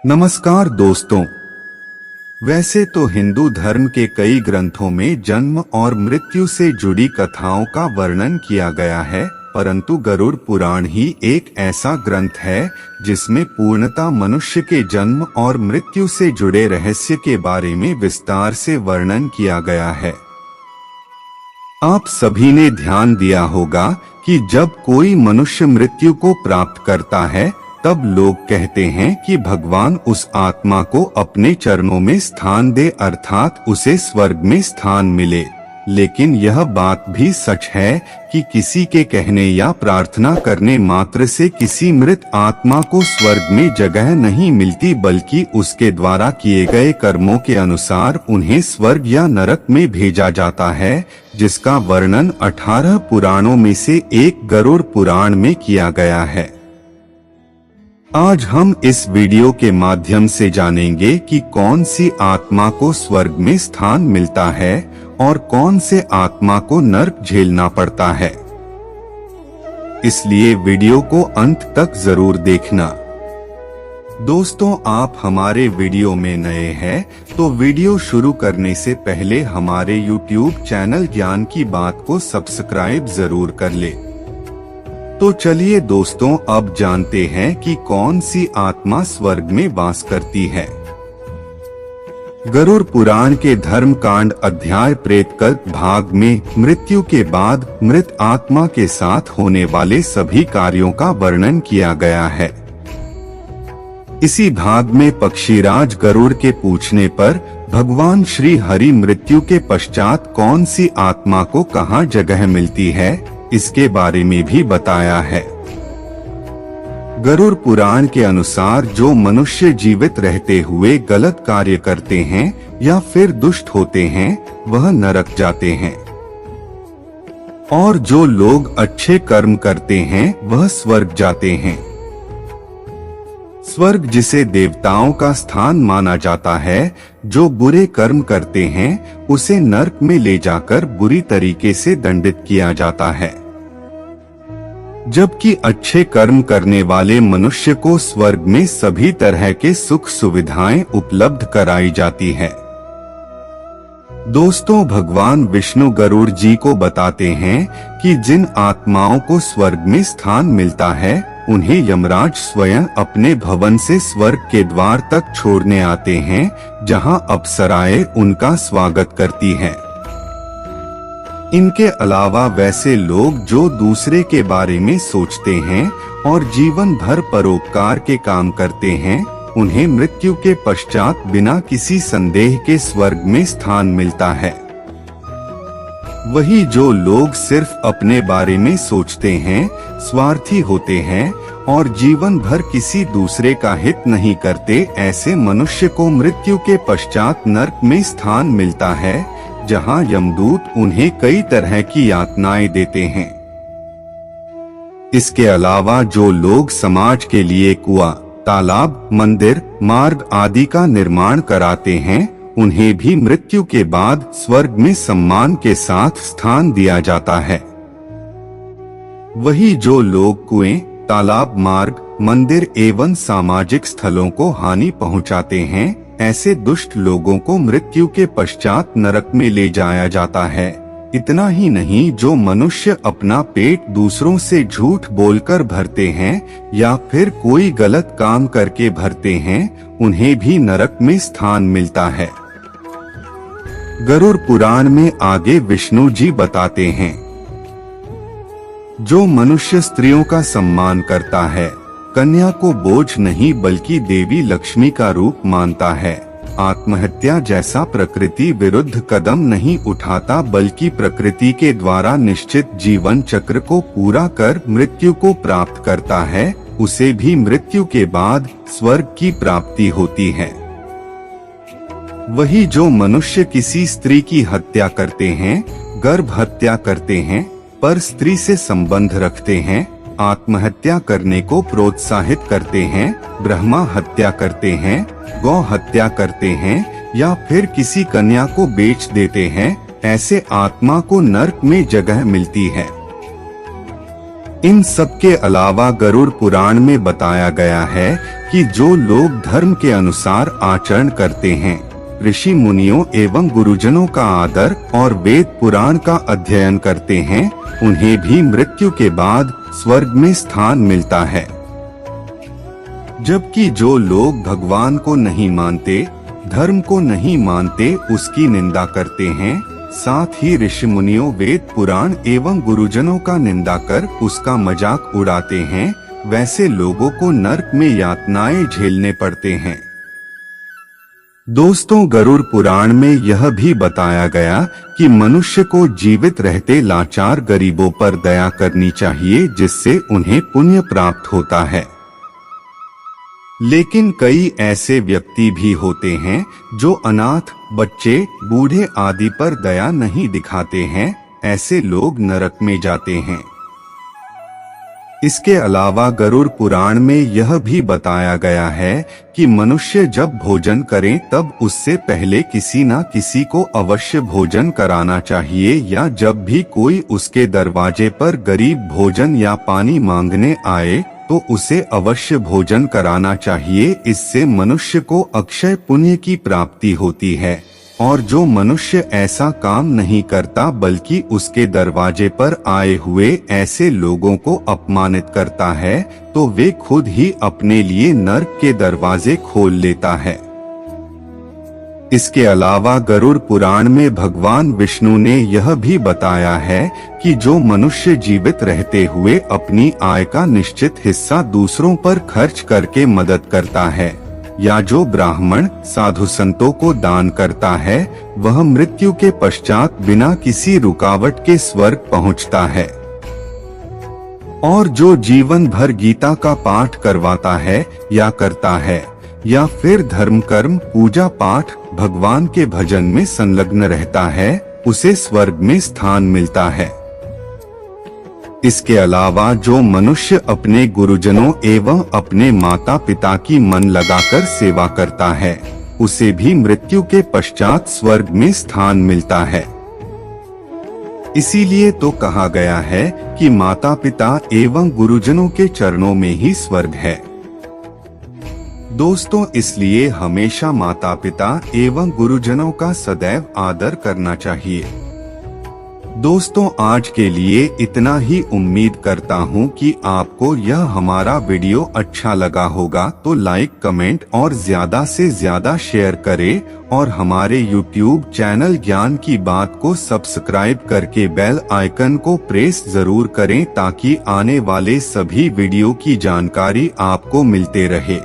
नमस्कार दोस्तों। वैसे तो हिंदू धर्म के कई ग्रंथों में जन्म और मृत्यु से जुड़ी कथाओं का वर्णन किया गया है, परंतु गरुड़ पुराण ही एक ऐसा ग्रंथ है जिसमें पूर्णतः मनुष्य के जन्म और मृत्यु से जुड़े रहस्य के बारे में विस्तार से वर्णन किया गया है। आप सभी ने ध्यान दिया होगा कि जब कोई मनुष्य मृत्यु को प्राप्त करता है तब लोग कहते हैं कि भगवान उस आत्मा को अपने चरणों में स्थान दे, अर्थात उसे स्वर्ग में स्थान मिले। लेकिन यह बात भी सच है कि किसी के कहने या प्रार्थना करने मात्र से किसी मृत आत्मा को स्वर्ग में जगह नहीं मिलती, बल्कि उसके द्वारा किए गए कर्मों के अनुसार उन्हें स्वर्ग या नरक में भेजा जाता है, जिसका वर्णन 18 पुराणों में से एक गरुड़ पुराण में किया गया है। आज हम इस वीडियो के माध्यम से जानेंगे कि कौन सी आत्मा को स्वर्ग में स्थान मिलता है और कौन से आत्मा को नरक झेलना पड़ता है। इसलिए वीडियो को अंत तक जरूर देखना। दोस्तों, आप हमारे वीडियो में नए हैं तो वीडियो शुरू करने से पहले हमारे YouTube चैनल ज्ञान की बात को सब्सक्राइब जरूर कर ले। तो चलिए दोस्तों, अब जानते हैं कि कौन सी आत्मा स्वर्ग में वास करती है। गरुड़ पुराण के धर्म कांड अध्याय प्रेतकल्प भाग में मृत्यु के बाद मृत आत्मा के साथ होने वाले सभी कार्यों का वर्णन किया गया है। इसी भाग में पक्षीराज गरुड़ के पूछने पर भगवान श्री हरि मृत्यु के पश्चात कौन सी आत्मा को कहाँ जगह मिलती है, इसके बारे में भी बताया है। गरुड़ पुराण के अनुसार जो मनुष्य जीवित रहते हुए गलत कार्य करते हैं या फिर दुष्ट होते हैं वह नरक जाते हैं, और जो लोग अच्छे कर्म करते हैं वह स्वर्ग जाते हैं। स्वर्ग जिसे देवताओं का स्थान माना जाता है, जो बुरे कर्म करते हैं उसे नरक में ले जाकर बुरी तरीके से दंडित किया जाता है, जबकि अच्छे कर्म करने वाले मनुष्य को स्वर्ग में सभी तरह के सुख सुविधाएं उपलब्ध कराई जाती है। दोस्तों, भगवान विष्णु गरुड़ जी को बताते हैं कि जिन आत्माओं को स्वर्ग में स्थान मिलता है उन्हें यमराज स्वयं अपने भवन से स्वर्ग के द्वार तक छोड़ने आते हैं, जहां अप्सराएं उनका स्वागत करती हैं। इनके अलावा वैसे लोग जो दूसरे के बारे में सोचते हैं और जीवन भर परोपकार के काम करते हैं, उन्हें मृत्यु के पश्चात बिना किसी संदेह के स्वर्ग में स्थान मिलता है। वही जो लोग सिर्फ अपने बारे में सोचते हैं, स्वार्थी होते हैं और जीवन भर किसी दूसरे का हित नहीं करते, ऐसे मनुष्य को मृत्यु के पश्चात नरक में स्थान मिलता है, जहां यमदूत उन्हें कई तरह की यातनाएं देते हैं। इसके अलावा जो लोग समाज के लिए कुआं, तालाब, मंदिर, मार्ग आदि का निर्माण कराते हैं, उन्हें भी मृत्यु के बाद स्वर्ग में सम्मान के साथ स्थान दिया जाता है। वही जो लोग कुएं, तालाब, मार्ग, मंदिर एवं सामाजिक स्थलों को हानि पहुंचाते हैं, ऐसे दुष्ट लोगों को मृत्यु के पश्चात नरक में ले जाया जाता है। इतना ही नहीं, जो मनुष्य अपना पेट दूसरों से झूठ बोलकर भरते हैं या फिर कोई गलत काम करके भरते हैं, उन्हें भी नरक में स्थान मिलता है। गरुड़ पुराण में आगे विष्णु जी बताते हैं, जो मनुष्य स्त्रियों का सम्मान करता है, कन्या को बोझ नहीं बल्कि देवी लक्ष्मी का रूप मानता है, आत्महत्या जैसा प्रकृति विरुद्ध कदम नहीं उठाता बल्कि प्रकृति के द्वारा निश्चित जीवन चक्र को पूरा कर मृत्यु को प्राप्त करता है, उसे भी मृत्यु के बाद स्वर्ग की प्राप्ति होती है। वही जो मनुष्य किसी स्त्री की हत्या करते हैं, गर्भ हत्या करते हैं, पर स्त्री से संबंध रखते हैं, आत्महत्या करने को प्रोत्साहित करते हैं, ब्रह्मा हत्या करते हैं, गौ हत्या करते हैं या फिर किसी कन्या को बेच देते हैं, ऐसे आत्मा को नरक में जगह मिलती है। इन सब के अलावा गरुड़ पुराण में बताया गया है कि जो लोग धर्म के अनुसार आचरण करते हैं, ऋषि मुनियों एवं गुरुजनों का आदर और वेद पुराण का अध्ययन करते हैं, उन्हें भी मृत्यु के बाद स्वर्ग में स्थान मिलता है। जबकि जो लोग भगवान को नहीं मानते, धर्म को नहीं मानते, उसकी निंदा करते हैं, साथ ही ऋषि मुनियों, वेद पुराण एवं गुरुजनों का निंदा कर उसका मजाक उड़ाते हैं, वैसे लोगों को नरक में यातनाएं झेलने पड़ते हैं। दोस्तों, गरुड़ पुराण में यह भी बताया गया कि मनुष्य को जीवित रहते लाचार गरीबों पर दया करनी चाहिए, जिससे उन्हें पुण्य प्राप्त होता है। लेकिन कई ऐसे व्यक्ति भी होते हैं जो अनाथ, बच्चे, बूढ़े आदि पर दया नहीं दिखाते हैं, ऐसे लोग नरक में जाते हैं। इसके अलावा गरुड़ पुराण में यह भी बताया गया है कि मनुष्य जब भोजन करें तब उससे पहले किसी न किसी को अवश्य भोजन कराना चाहिए, या जब भी कोई उसके दरवाजे पर गरीब भोजन या पानी मांगने आए तो उसे अवश्य भोजन कराना चाहिए। इससे मनुष्य को अक्षय पुण्य की प्राप्ति होती है। और जो मनुष्य ऐसा काम नहीं करता बल्कि उसके दरवाजे पर आए हुए ऐसे लोगों को अपमानित करता है, तो वे खुद ही अपने लिए नरक के दरवाजे खोल लेता है। इसके अलावा गरुड़ पुराण में भगवान विष्णु ने यह भी बताया है कि जो मनुष्य जीवित रहते हुए अपनी आय का निश्चित हिस्सा दूसरों पर खर्च करके मदद करता है, या जो ब्राह्मण, साधु संतों को दान करता है, वह मृत्यु के पश्चात बिना किसी रुकावट के स्वर्ग पहुंचता है। और जो जीवन भर गीता का पाठ करवाता है या करता है, या फिर धर्म कर्म, पूजा पाठ, भगवान के भजन में संलग्न रहता है, उसे स्वर्ग में स्थान मिलता है। इसके अलावा जो मनुष्य अपने गुरुजनों एवं अपने माता पिता की मन लगाकर सेवा करता है, उसे भी मृत्यु के पश्चात स्वर्ग में स्थान मिलता है। इसीलिए तो कहा गया है कि माता पिता एवं गुरुजनों के चरणों में ही स्वर्ग है। दोस्तों, इसलिए हमेशा माता पिता एवं गुरुजनों का सदैव आदर करना चाहिए। दोस्तों, आज के लिए इतना ही। उम्मीद करता हूँ कि आपको यह हमारा वीडियो अच्छा लगा होगा, तो लाइक, कमेंट और ज्यादा से ज्यादा शेयर करें और हमारे YouTube चैनल ज्ञान की बात को सब्सक्राइब करके बेल आइकन को प्रेस जरूर करें, ताकि आने वाले सभी वीडियो की जानकारी आपको मिलते रहे।